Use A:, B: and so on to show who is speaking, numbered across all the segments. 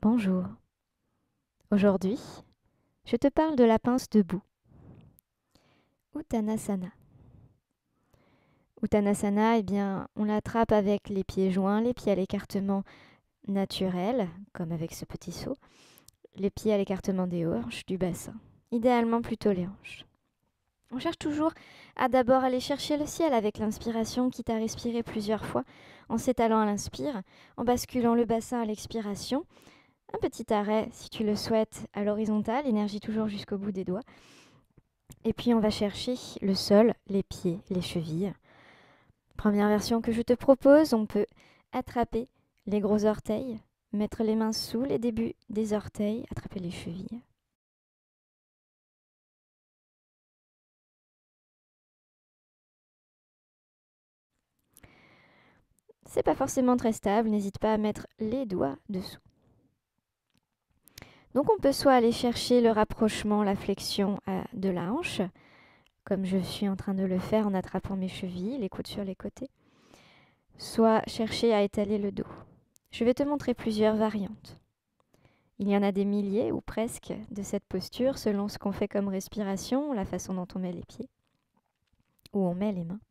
A: Bonjour. Aujourd'hui, je te parle de la pince debout. Uttanasana. Uttanasana, on l'attrape avec les pieds joints, les pieds à l'écartement naturel, comme avec ce petit saut, les pieds à l'écartement des hanches, du bassin. Idéalement plutôt les hanches. On cherche toujours à d'abord aller chercher le ciel avec l'inspiration, quitte à respirer plusieurs fois, en s'étalant à l'inspire, en basculant le bassin à l'expiration. Un petit arrêt, si tu le souhaites, à l'horizontale, énergie toujours jusqu'au bout des doigts. Et puis on va chercher le sol, les pieds, les chevilles. Première version que je te propose, on peut attraper les gros orteils, mettre les mains sous les débuts des orteils, attraper les chevilles. C'est pas forcément très stable, n'hésite pas à mettre les doigts dessous. Donc on peut soit aller chercher le rapprochement, la flexion de la hanche, comme je suis en train de le faire en attrapant mes chevilles, les coudes sur les côtés, soit chercher à étaler le dos. Je vais te montrer plusieurs variantes. Il y en a des milliers ou presque de cette posture selon ce qu'on fait comme respiration, la façon dont on met les pieds ou on met les mains.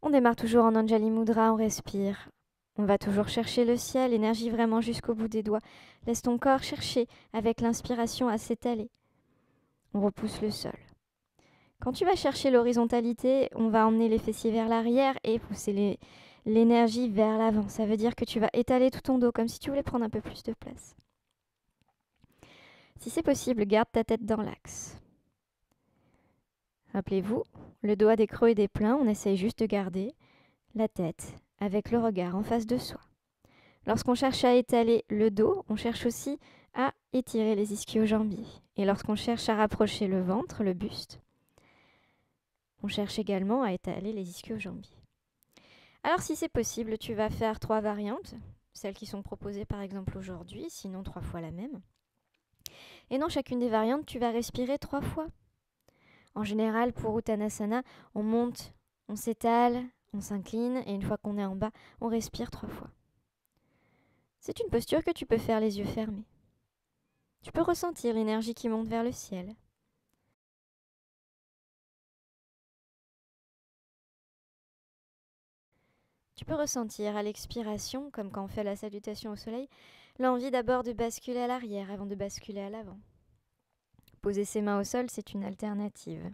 A: On démarre toujours en Anjali Mudra, on respire. On va toujours chercher le ciel, énergie vraiment jusqu'au bout des doigts. Laisse ton corps chercher avec l'inspiration à s'étaler. On repousse le sol. Quand tu vas chercher l'horizontalité, on va emmener les fessiers vers l'arrière et pousser l'énergie vers l'avant. Ça veut dire que tu vas étaler tout ton dos comme si tu voulais prendre un peu plus de place. Si c'est possible, garde ta tête dans l'axe. Rappelez-vous, le dos a des creux et des pleins, on essaye juste de garder la tête avec le regard en face de soi. Lorsqu'on cherche à étaler le dos, on cherche aussi à étirer les ischio-jambiers. Et lorsqu'on cherche à rapprocher le ventre, le buste, on cherche également à étaler les ischio-jambiers. Alors si c'est possible, tu vas faire 3 variantes, celles qui sont proposées par exemple aujourd'hui, sinon 3 fois la même. Et dans chacune des variantes, tu vas respirer 3 fois. En général, pour Uttanasana, on monte, on s'étale, on s'incline, et une fois qu'on est en bas, on respire 3 fois. C'est une posture que tu peux faire les yeux fermés. Tu peux ressentir l'énergie qui monte vers le ciel. Tu peux ressentir à l'expiration, comme quand on fait la salutation au soleil, l'envie d'abord de basculer à l'arrière avant de basculer à l'avant. Poser ses mains au sol, c'est une alternative.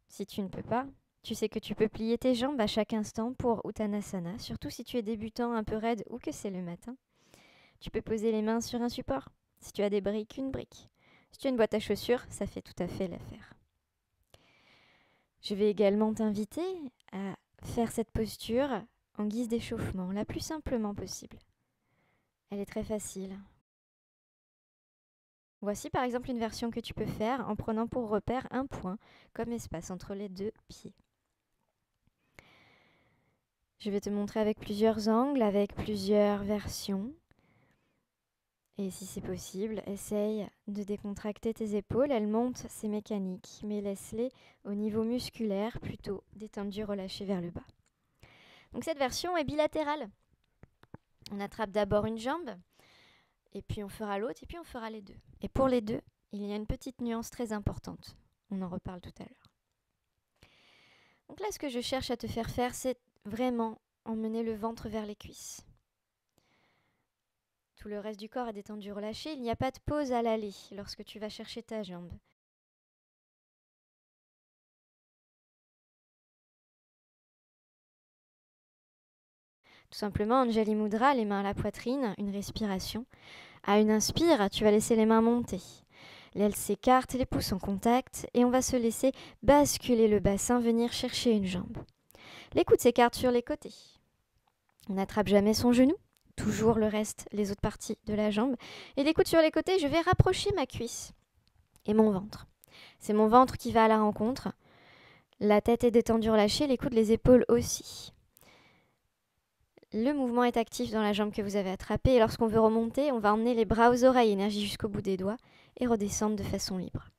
A: Si tu ne peux pas, tu sais que tu peux plier tes jambes à chaque instant pour Uttanasana, surtout si tu es débutant un peu raide ou que c'est le matin. Tu peux poser les mains sur un support. Si tu as des briques, une brique. Si tu as une boîte à chaussures, ça fait tout à fait l'affaire. Je vais également t'inviter à faire cette posture en guise d'échauffement, la plus simplement possible. Elle est très facile. Voici par exemple une version que tu peux faire en prenant pour repère un point comme espace entre les deux pieds. Je vais te montrer avec plusieurs angles, avec plusieurs versions. Et si c'est possible, essaye de décontracter tes épaules. Elles montent, c'est mécanique, mais laisse-les au niveau musculaire, plutôt détendu, relâché vers le bas. Donc cette version est bilatérale. On attrape d'abord une jambe, et puis on fera l'autre, et puis on fera les deux. Et pour les deux, il y a une petite nuance très importante. On en reparle tout à l'heure. Donc là, ce que je cherche à te faire faire, c'est vraiment emmener le ventre vers les cuisses. Tout le reste du corps est détendu, relâché. Il n'y a pas de pause à l'aller lorsque tu vas chercher ta jambe. Tout simplement, Anjali Mudra, les mains à la poitrine, une respiration. À une inspire, tu vas laisser les mains monter. L'aile s'écarte, les pouces en contact, et on va se laisser basculer le bassin, venir chercher une jambe. Les coudes s'écartent sur les côtés. On n'attrape jamais son genou, toujours le reste, les autres parties de la jambe. Et les coudes sur les côtés, je vais rapprocher ma cuisse et mon ventre. C'est mon ventre qui va à la rencontre. La tête est détendue, relâchée, les coudes, les épaules aussi. Le mouvement est actif dans la jambe que vous avez attrapée et lorsqu'on veut remonter, on va emmener les bras aux oreilles, énergie jusqu'au bout des doigts et redescendre de façon libre.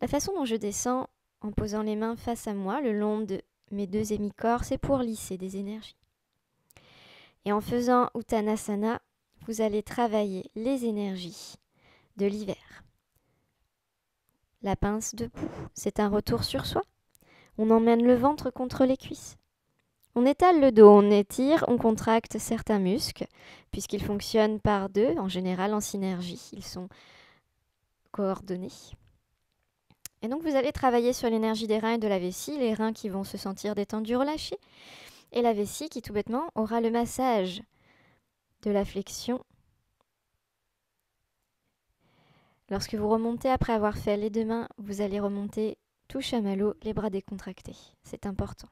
A: La façon dont je descends en posant les mains face à moi le long de mes deux hémicorps, c'est pour lisser des énergies. Et en faisant Uttanasana, vous allez travailler les énergies de l'hiver. La pince debout, c'est un retour sur soi. On emmène le ventre contre les cuisses. On étale le dos, on étire, on contracte certains muscles, puisqu'ils fonctionnent par deux, en général en synergie. Ils sont coordonnés. Et donc vous allez travailler sur l'énergie des reins et de la vessie, les reins qui vont se sentir détendus, relâchés, et la vessie qui tout bêtement aura le massage de la flexion. Lorsque vous remontez après avoir fait les deux mains, vous allez remonter tout chamallow, les bras décontractés. C'est important.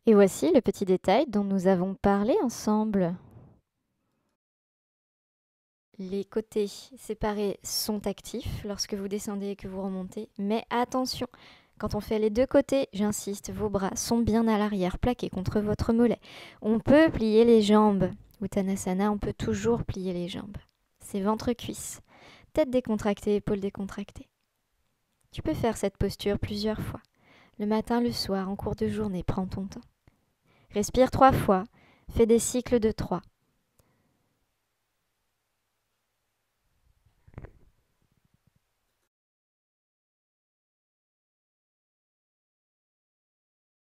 A: Et voici le petit détail dont nous avons parlé ensemble. Les côtés séparés sont actifs lorsque vous descendez et que vous remontez. Mais attention, quand on fait les deux côtés, j'insiste, vos bras sont bien à l'arrière, plaqués contre votre mollet. On peut plier les jambes. Uttanasana, on peut toujours plier les jambes. C'est ventre-cuisse, tête décontractée, épaules décontractées. Tu peux faire cette posture plusieurs fois. Le matin, le soir, en cours de journée, prends ton temps. Respire 3 fois, fais des cycles de 3.